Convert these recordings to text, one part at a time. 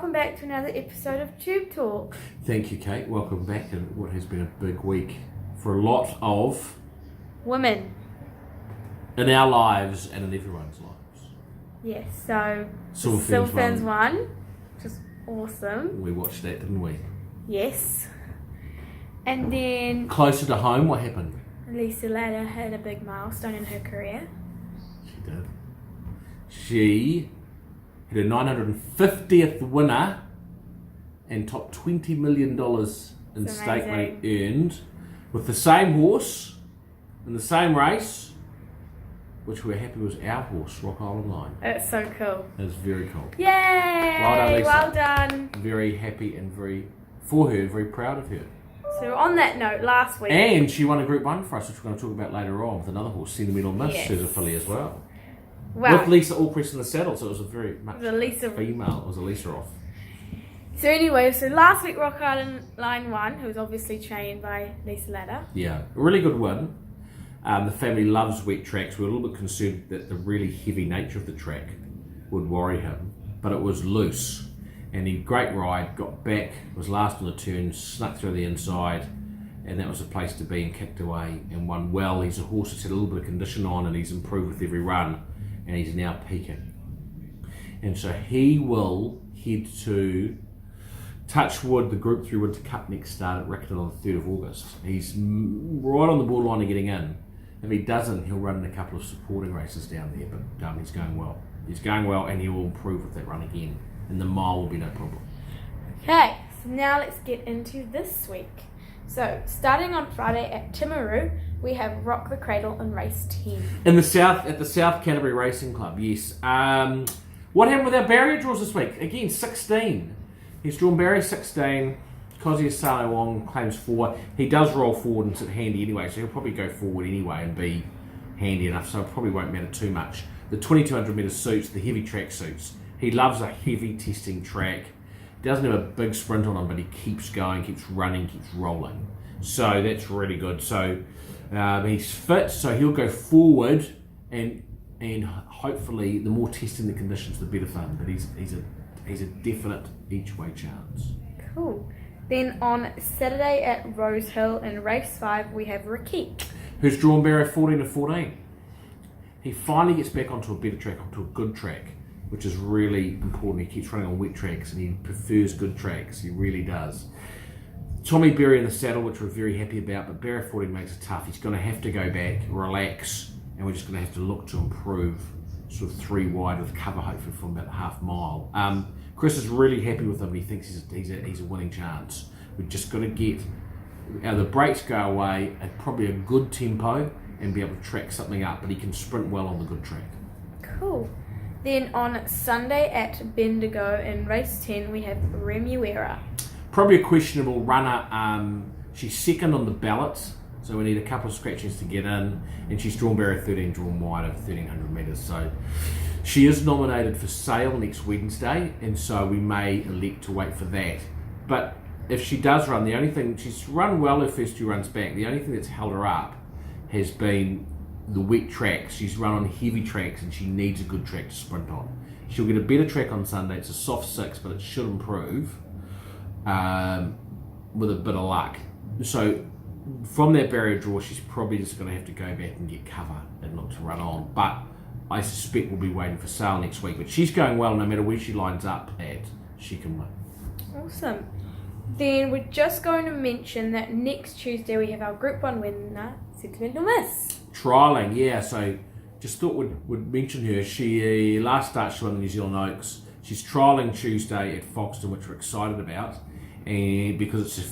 welcome back to another episode of TubeTalk. Thank you, Kate. Welcome back to what has been a big week for a lot of Women. in our lives and in everyone's lives. Yes, so Silverfern's won, which is awesome. We watched that, didn't we? Yes. And then Closer to home, what happened? Lisa Latta had a big milestone in her career. She did. She had her 950th winner and top $20 million in That's stake money amazing. earned with the same horse in the same race, which we're happy was our horse, Rock Island Line. It's so cool. It was very cool. Yay! Well done, Lisa. Well done. Very happy and very proud of her. So on that note, last week... And she won a Group 1 for us, which we're going to talk about later on with another horse, Sentimental Miss, Yes. who's a filly as well. Wow. With Lisa Allcrest in the saddle, so it was a very much The Lisa... female. It was a Lisa off. So anyway, last week Rock Island Line won, who was obviously trained by Lisa Latta. Yeah, a really good win. The family loves wet tracks. We were a little bit concerned that the really heavy nature of the track would worry him, but it was loose. And he great ride, got back, was last on the turn, snuck through the inside, and that was a place to be and kicked away and won well. He's a horse that's had a little bit of condition on and he's improved with every run, and he's now peaking. And so he will head to Touchwood, the Group 3 Winter Cup next start at Riccarton on the 3rd of August. He's right on the borderline of getting in. If he doesn't, he'll run in a couple of supporting races down there, but he's going well. He's going well and he will improve with that run again. And the mile will be no problem. Okay, so now let's get into this week. So, starting on Friday at Timaru, we have Rock the Cradle in race 10. In the south, at the South Canterbury Racing Club, yes. What happened with our barrier draws this week? Again, 16. He's drawn barrier 16. Kozia Salo Wong claims 4. He does roll forward and sit handy anyway, so he'll probably go forward anyway and be handy enough, so it probably won't matter too much. The 2200 metre suits, the heavy track suits. He loves a heavy testing track. He doesn't have a big sprint on him, but he keeps going, keeps running, keeps rolling. So that's really good. So he's fit, so he'll go forward, and hopefully the more testing the conditions, the better for him. But he's a definite each way chance. Cool. Then on Saturday at Rosehill in race 5, we have Ricky. Who's drawn barrier 14 to 14. He finally gets back onto a better track, onto a good track, which is really important. He keeps running on wet tracks and he prefers good tracks. He really does. Tommy Berry in the saddle, which we're very happy about, but barrier 14 makes it tough. He's going to have to go back, relax, and we're just going to have to look to improve sort of 3 wide with cover hopefully from about the half mile. Chris is really happy with him. He thinks he's a winning chance. We're just got to get the brakes go away at probably a good tempo and be able to track something up, but he can sprint well on the good track. Cool. Then on Sunday at Bendigo in race 10, we have Remuera. Probably a questionable runner. She's second on the ballot, so we need a couple of scratchings to get in, and she's drawn barrier 13, drawn wide over 1300 metres. So she is nominated for sale next Wednesday, and so we may elect to wait for that. But if she does run, the only thing, she's run well her first 2 runs back, the only thing that's held her up has been the wet tracks. She's run on heavy tracks and she needs a good track to sprint on. She'll get a better track on Sunday. It's a soft 6, but it should improve with a bit of luck. So from that barrier draw, she's probably just going to have to go back and get cover and look to run on. But I suspect we'll be waiting for sale next week. But she's going well, no matter where she lines up at, she can win. Awesome. Then we're just going to mention that next Tuesday we have our Group 1 winner, Sentimental Miss. Trialling, yeah, so just thought we'd mention her. She last start she won the New Zealand Oaks. She's trialling Tuesday at Foxton, which we're excited about, and because it's her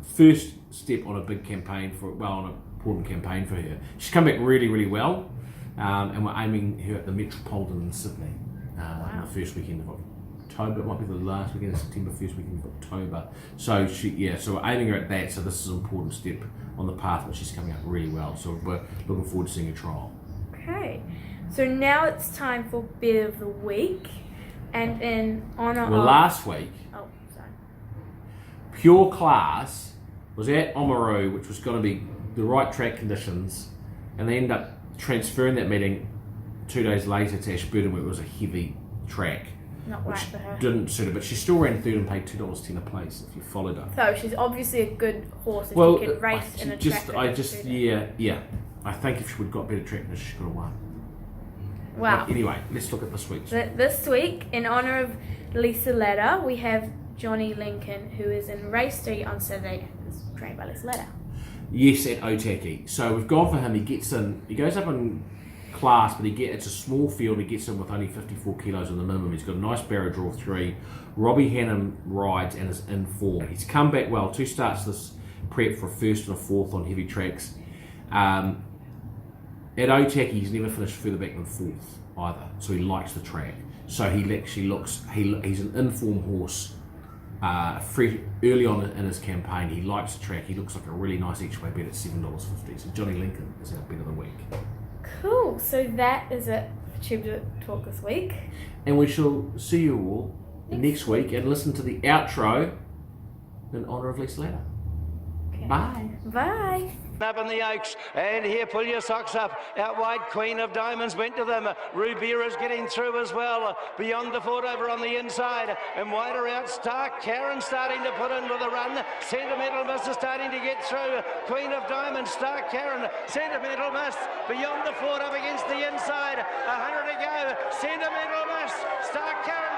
first step on a big campaign on an important campaign for her. She's come back really, really well, and we're aiming her at the Metropolitan in Sydney on the first weekend of October. It might be the last weekend of September, first weekend of October. So so we're aiming her at that. So this is an important step on the path, but she's coming up really well. So we're looking forward to seeing a trial. Okay, so now it's time for Bit of the Week, and in honour of... last week, Oh, sorry. Pure Class was at Oamaru, which was going to be the right track conditions, and they ended up transferring that meeting 2 days later to Ashburton, where it was a heavy track. not right for her. Didn't suit her, but she still ran third and paid $2.10 a place if you followed her. So she's obviously a good horse if Well, she can race in a track. yeah. I think if she would have got better trackness, she could have won. Wow. But anyway, let's look at this week's. This week, in honour of Lisa Ladder, we have Johnny Lincoln, who is in race 3 on Saturday and is trained by Lisa Ladder. Yes, at Otaki. So we've gone for him. He gets in. He goes up in class, but it's a small field. He gets in with only 54 kilos on the minimum. He's got a nice barrow draw 3. Robbie Hannum rides and is in form. He's come back well. 2 starts this prep for a first and a fourth on heavy tracks. At Otaki, he's never finished further back than 4th either. So he likes the track. So he actually he's an in-form horse. Early on in his campaign, he likes the track. He looks like a really nice each way bet at $7.50. So Johnny Lincoln is our bet of the week. Cool. So that is it for TubeTalk this week. And we shall see you all next week and listen to the outro in honour of Lisa Ladder. Okay. Bye. Bye. Up in the Oaks, and here, pull your socks up. Out wide, Queen of Diamonds went to them. Rubira's getting through as well. Beyond the fort over on the inside, and wider out, Stark Karen starting to put in with a run. Sentimental Miss is starting to get through. Queen of Diamonds, Stark Karen, Sentimental Miss, beyond the fort up against the inside. 100 to go. Sentimental Miss, Stark Karen.